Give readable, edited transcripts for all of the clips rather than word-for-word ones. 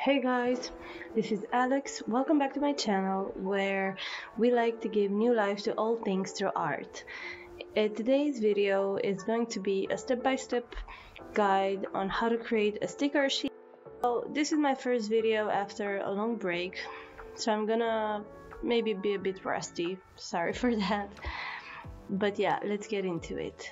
Hey guys, this is Alex. Welcome back to my channel where we like to give new life to all things through art. Today's video is going to be a step-by-step guide on how to create a sticker sheet. So this is my first video after a long break, so I'm gonna maybe be a bit rusty. Sorry for that. But yeah, let's get into it.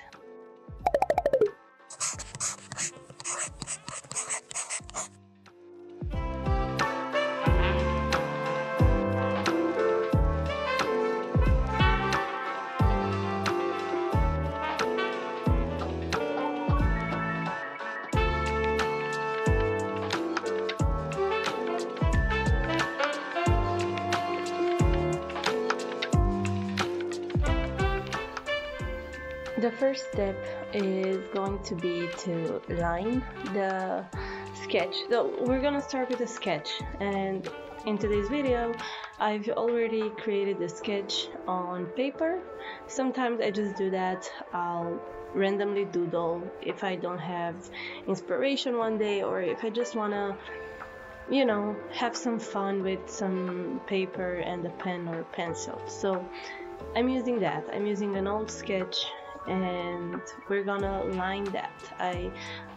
The first step is going to be to line the sketch. So we're gonna start with a sketch, and in today's video I've already created the sketch on paper. Sometimes I just do that. I'll randomly doodle if I don't have inspiration one day, or if I just wanna, have some fun with some paper and a pen or pencil. So I'm using that. I'm using an old sketch and we're gonna line that. I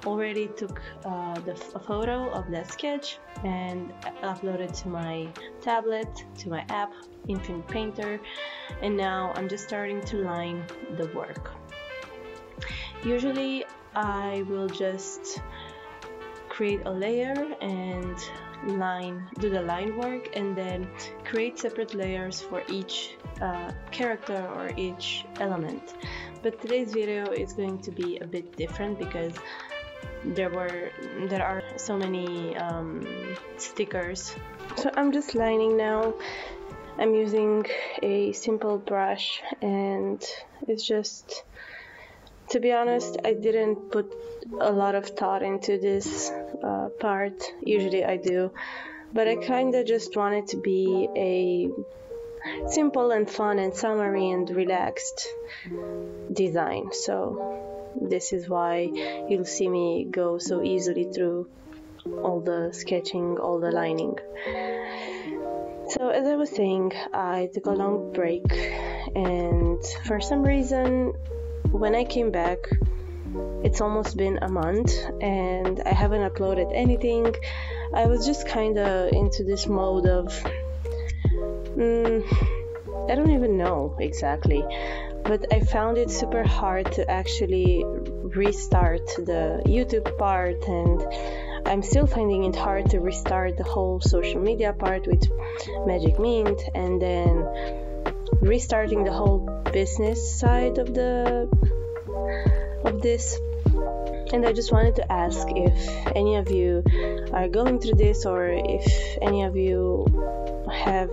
already took a photo of that sketch and uploaded to my tablet, to my app, Infinite Painter, and now I'm just starting to line the work. Usually I will just create a layer and do the line work, and then create separate layers for each character or each element. But today's video is going to be a bit different because there are so many stickers. So I'm just lining now. I'm using a simple brush, and it's just, to be honest, I didn't put a lot of thought into this part. Usually I do, but I kinda just want it to be a simple and fun and summery and relaxed design. So this is why you'll see me go so easily through all the sketching, all the lining. So as I was saying, I took a long break, and for some reason when I came back, it's almost been a month and I haven't uploaded anything. I was just kinda into this mode of I don't even know exactly, but I found it super hard to actually restart the YouTube part, and I'm still finding it hard to restart the whole social media part with Magic Mint, and then restarting the whole business side of this. And I just wanted to ask if any of you are going through this, or if any of you have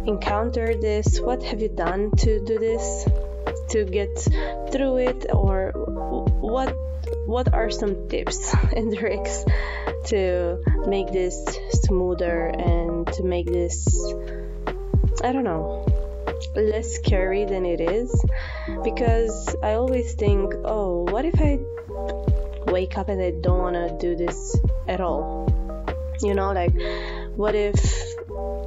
encountered this. What have you done to do this, to get through it, or what are some tips and tricks to make this smoother and to make this, I don't know, less scary than it is? Because I always think, oh, what if I wake up and I don't want to do this at all? Like, what if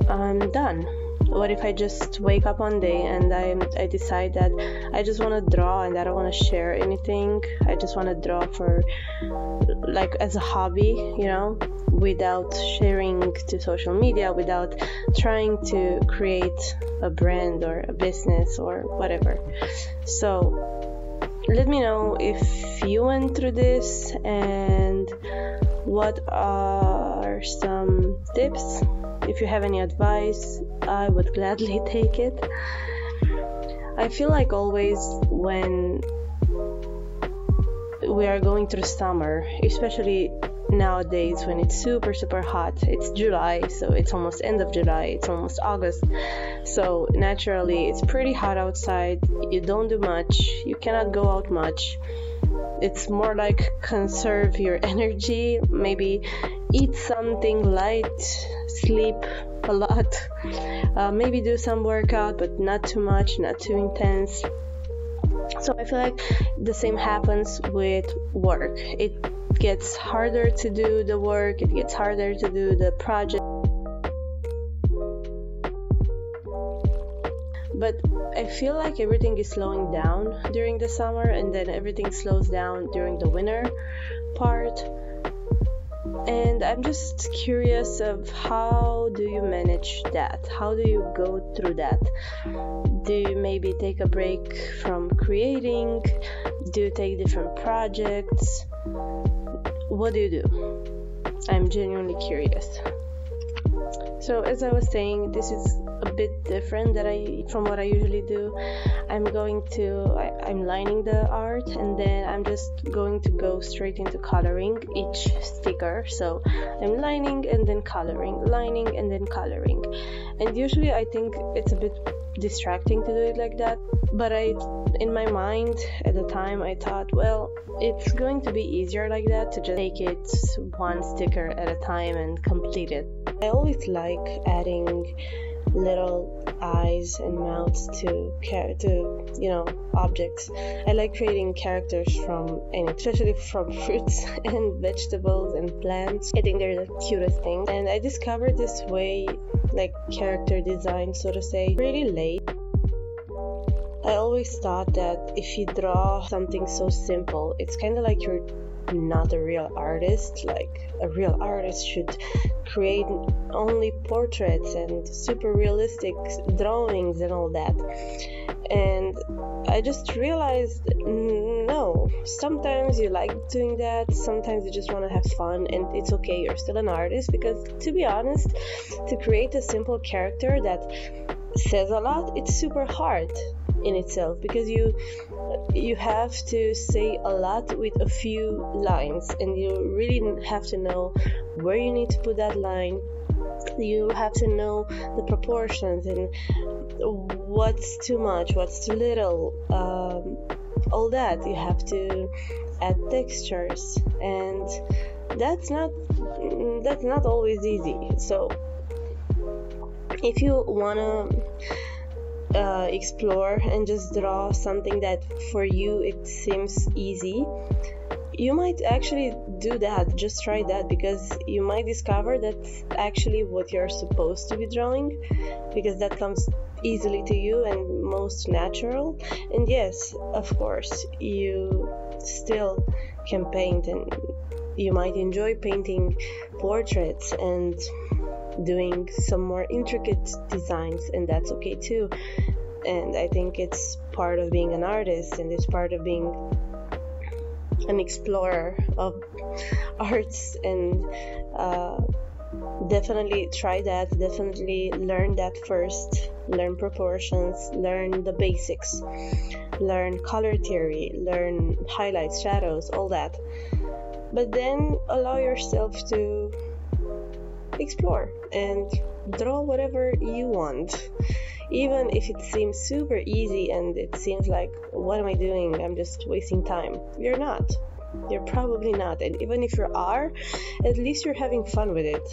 I'm done? What if I just wake up one day and I decide that I just want to draw and I don't want to share anything? I just want to draw for, like, as a hobby, without sharing to social media, without trying to create a brand or a business or whatever. So let me know if you went through this, and what are some tips. If you have any advice, I would gladly take it. I feel like always when we are going through summer, especially nowadays when it's super hot, it's July, so it's almost end of July, it's almost August, so naturally it's pretty hot outside. You don't do much, you cannot go out much. It's more like conserve your energy, maybe eat something light, sleep a lot, maybe do some workout, but not too much, not too intense. So I feel like the same happens with work. It gets harder to do the work, it gets harder to do the project. But I feel like everything is slowing down during the summer, and then everything slows down during the winter part. And I'm just curious of how do you manage that? How do you go through that? Do you maybe take a break from creating? Do you take different projects? What do you do? I'm genuinely curious. So as I was saying, this is a bit different from what I usually do. I'm lining the art, and then I'm just going to go straight into coloring each sticker. So I'm lining and then coloring, lining and then coloring. And usually I think it's a bit distracting to do it like that, but in my mind at the time I thought, well, it's going to be easier like that, to just take it one sticker at a time and complete it. I always like adding little eyes and mouths to objects. I like creating characters especially from fruits and vegetables and plants. I think they're the cutest thing, and I discovered this way, like character design, so to say, really late. I always thought that if you draw something so simple, it's kind of like you're not a real artist. Like a real artist should create only portraits and super realistic drawings and all that. And I just realized, no, sometimes you like doing that, sometimes you just want to have fun, and it's okay, you're still an artist. Because to be honest, to create a simple character that says a lot, it's super hard in itself, because you have to say a lot with a few lines, and you really have to know where you need to put that line. You have to know the proportions and what's too much, what's too little, all that. You have to add textures, and that's not always easy. So if you wanna explore and just draw something that for you it seems easy, you might actually do that. Just try that, because you might discover that's actually what you're supposed to be drawing, because that comes easily to you and most natural. And yes, of course, you still can paint, and you might enjoy painting portraits and doing some more intricate designs, and that's okay too. And I think it's part of being an artist, and it's part of being an explorer of arts. And definitely try that, definitely learn that first. Learn proportions, learn the basics, learn color theory, learn highlights, shadows, all that. But then allow yourself to explore and draw whatever you want, even if it seems super easy and it seems like, what am I doing? I'm just wasting time. You're not. You're probably not. And even if you are, at least you're having fun with it.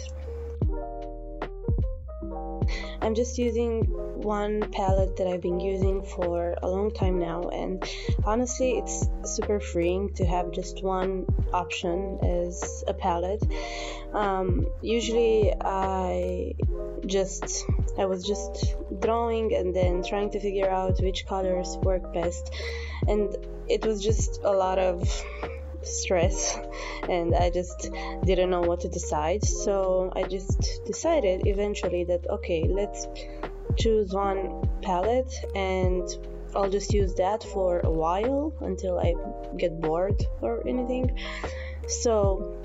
I'm just using one palette that I've been using for a long time now, and honestly it's super freeing to have just one option as a palette. Usually I was just drawing and then trying to figure out which colors work best, and it was just a lot of stress, and I just didn't know what to decide. So I just decided eventually that okay, let's choose one palette and I'll just use that for a while until I get bored or anything. So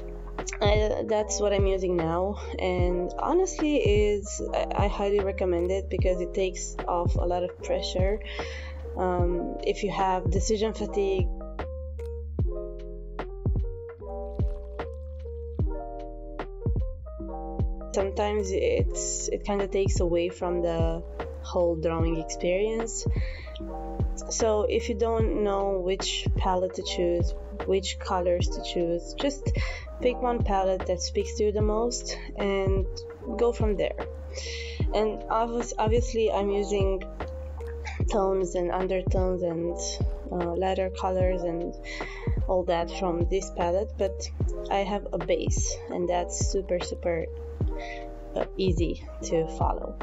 that's what I'm using now, and honestly I highly recommend it, because it takes off a lot of pressure. If you have decision fatigue, sometimes it kind of takes away from the whole drawing experience. So if you don't know which palette to choose, which colors to choose, just pick one palette that speaks to you the most and go from there. And obviously I'm using tones and undertones and lighter colors and all that from this palette, but I have a base, and that's super easy to follow.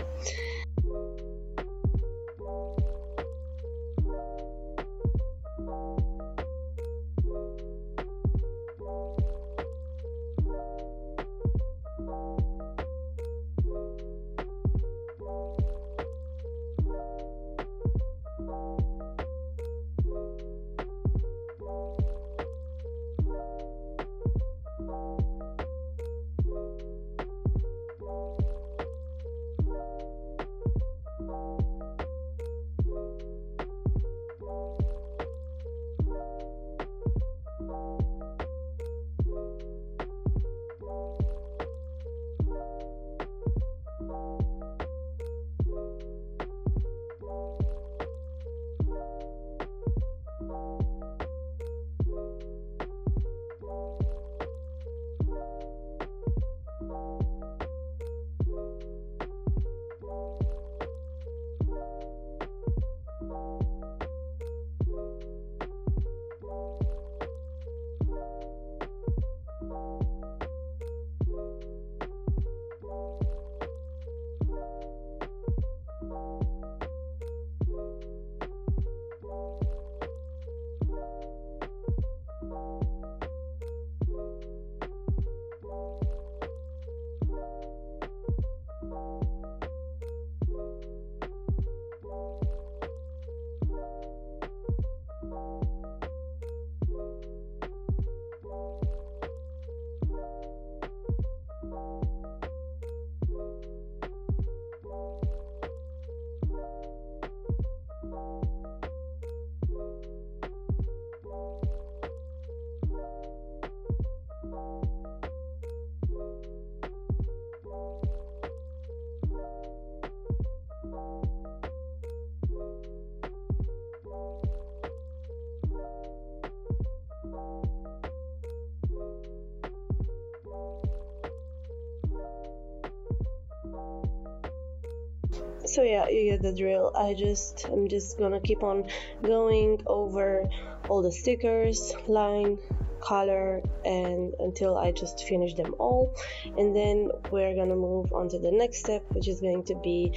So yeah, you get the drill. I'm just gonna keep on going over all the stickers, line, color, and until I just finish them all, and then we're gonna move on to the next step, which is going to be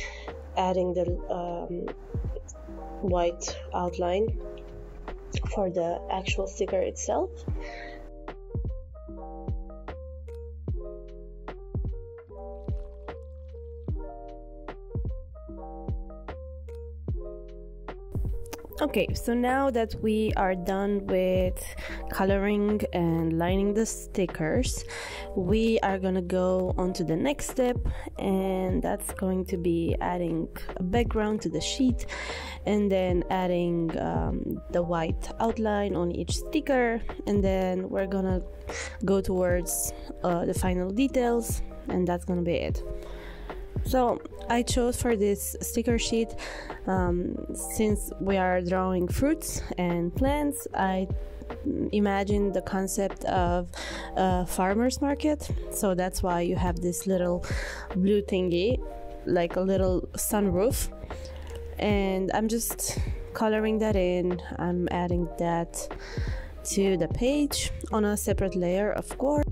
adding the white outline for the actual sticker itself. Okay, so now that we are done with coloring and lining the stickers, we are gonna go on to the next step, and that's going to be adding a background to the sheet, and then adding the white outline on each sticker, and then we're gonna go towards the final details, and that's gonna be it. So I chose for this sticker sheet, since we are drawing fruits and plants, I imagined the concept of a farmer's market. So that's why you have this little blue thingy, like a little sunroof, and I'm just coloring that in. I'm adding that to the page on a separate layer, of course.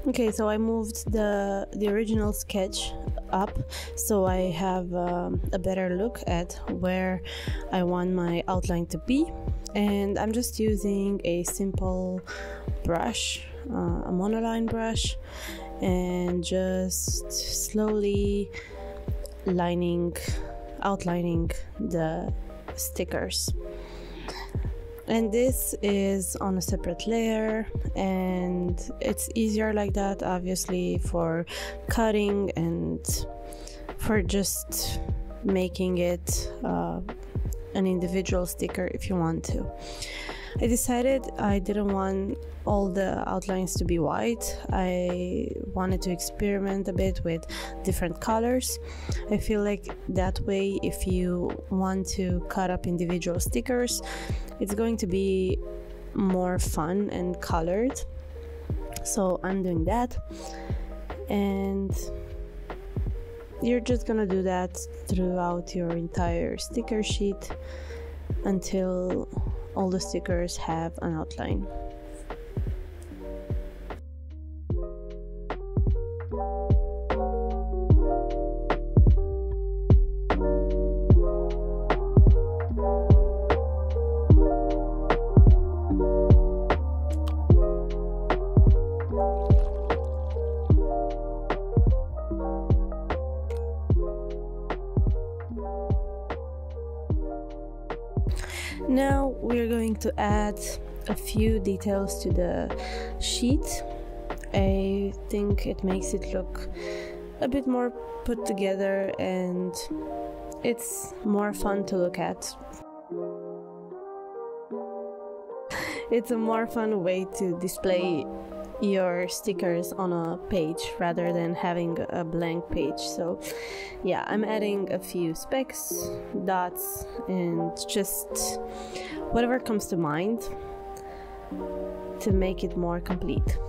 Okay, so I moved the original sketch up so I have a better look at where I want my outline to be, and I'm just using a simple brush, a monoline brush, and just slowly outlining the stickers. And this is on a separate layer, and it's easier like that, obviously, for cutting and for just making it an individual sticker if you want to. I decided I didn't want all the outlines to be white. I wanted to experiment a bit with different colors. I feel like that way, if you want to cut up individual stickers, it's going to be more fun and colored. So I'm doing that, and you're just gonna do that throughout your entire sticker sheet until all the stickers have an outline. Now we're going to add a few details to the sheet. I think it makes it look a bit more put together and it's more fun to look at. It's a more fun way to display your stickers on a page rather than having a blank page. So yeah, I'm adding a few specks, dots, and just whatever comes to mind to make it more complete.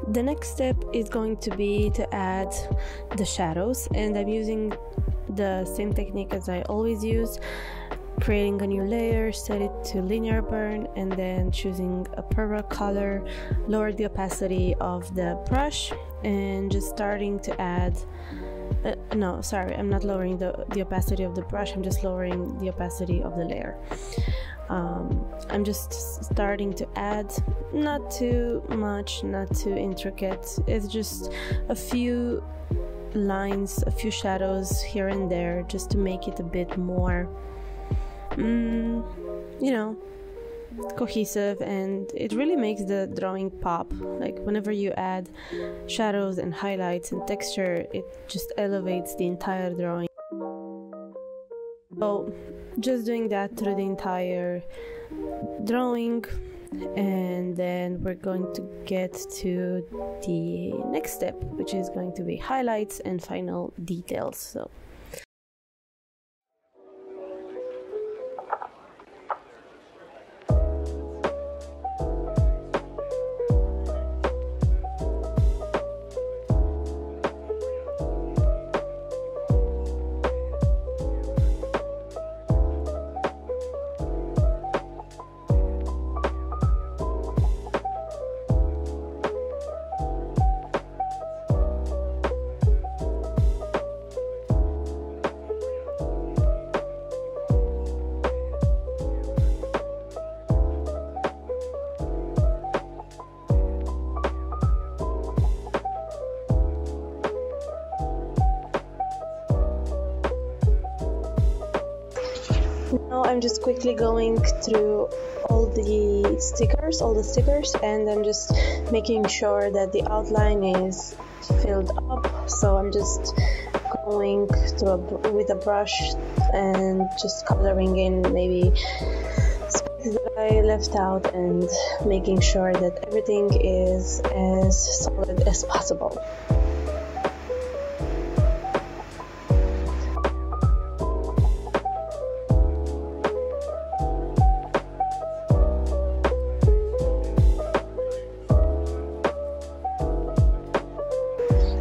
The next step is going to be to add the shadows, and I'm using the same technique as I always use, creating a new layer, set it to linear burn, and then choosing a purple color, lower the opacity of the brush, and just starting to add no, sorry, I'm not lowering the opacity of the brush, I'm just lowering the opacity of the layer. I'm just starting to add, not too much, not too intricate, it's just a few lines, a few shadows here and there, just to make it a bit more, you know, cohesive, and it really makes the drawing pop. Like whenever you add shadows and highlights and texture, it just elevates the entire drawing. So just doing that through the entire drawing, and then we're going to get to the next step, which is going to be highlights and final details. So now I'm just quickly going through all the stickers, and I'm just making sure that the outline is filled up. So I'm just going through with a brush and just coloring in maybe spaces that I left out, and making sure that everything is as solid as possible.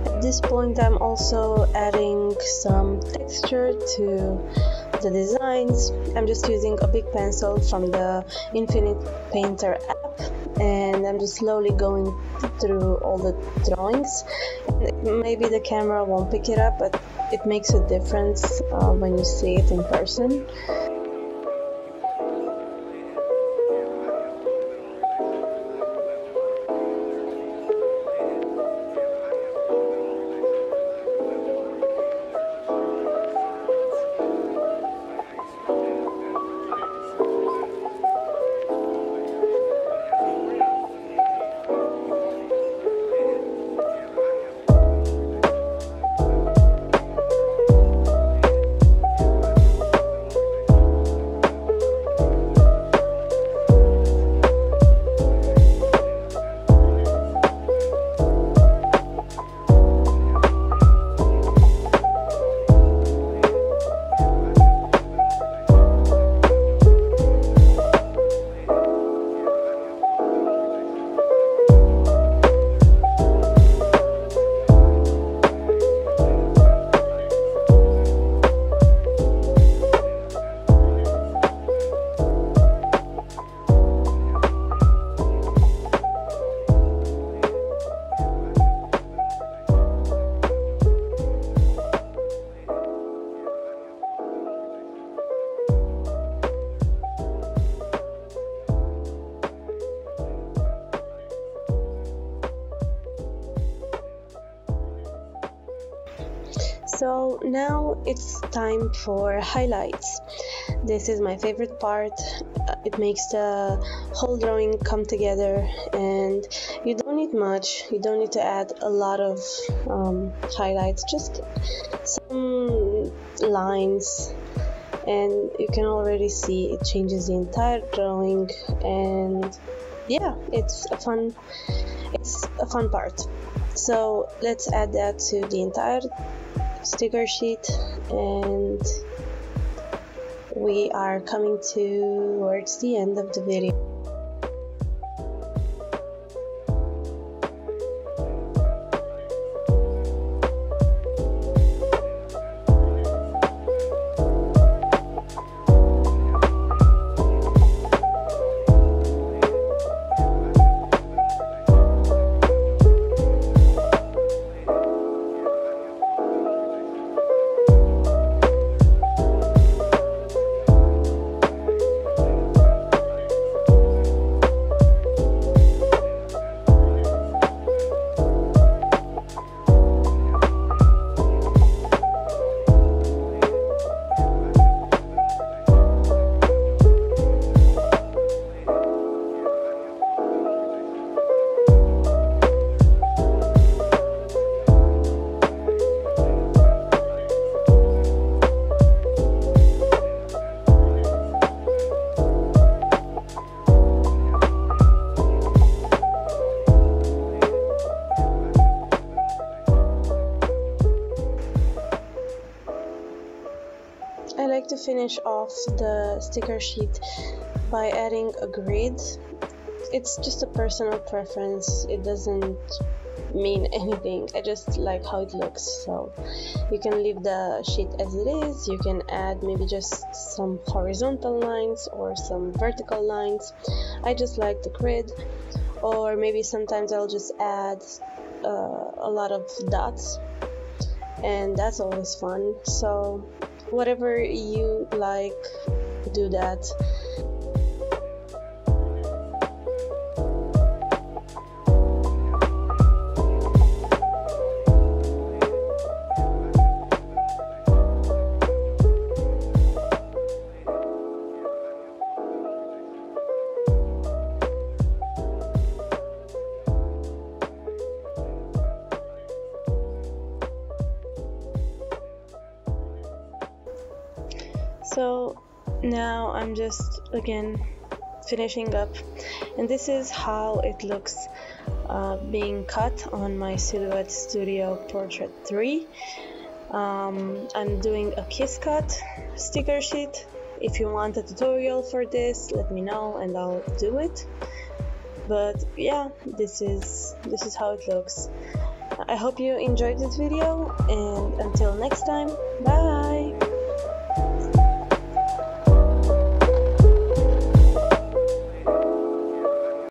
At this point, I'm also adding some texture to the designs. I'm just using a big pencil from the Infinite Painter app, and I'm just slowly going through all the drawings. And maybe the camera won't pick it up, but it makes a difference when you see it in person. So now it's time for highlights. This is my favorite part. It makes the whole drawing come together, and you don't need much. You don't need to add a lot of highlights, just some lines, and you can already see it changes the entire drawing. And yeah, it's a fun part. So let's add that to the entire sticker sheet, and we are coming towards the end of the video. I like to finish off the sticker sheet by adding a grid. It's just a personal preference. It doesn't mean anything. I just like how it looks. So you can leave the sheet as it is. You can add maybe just some horizontal lines or some vertical lines. I just like the grid. Or maybe sometimes I'll just add a lot of dots, and that's always fun. So whatever you like, do that. So now I'm just again finishing up, and this is how it looks being cut on my Sillouethe Studio Portrait 3. I'm doing a kiss cut sticker sheet. If you want a tutorial for this, let me know and I'll do it. But yeah, this is how it looks. I hope you enjoyed this video, and until next time, bye!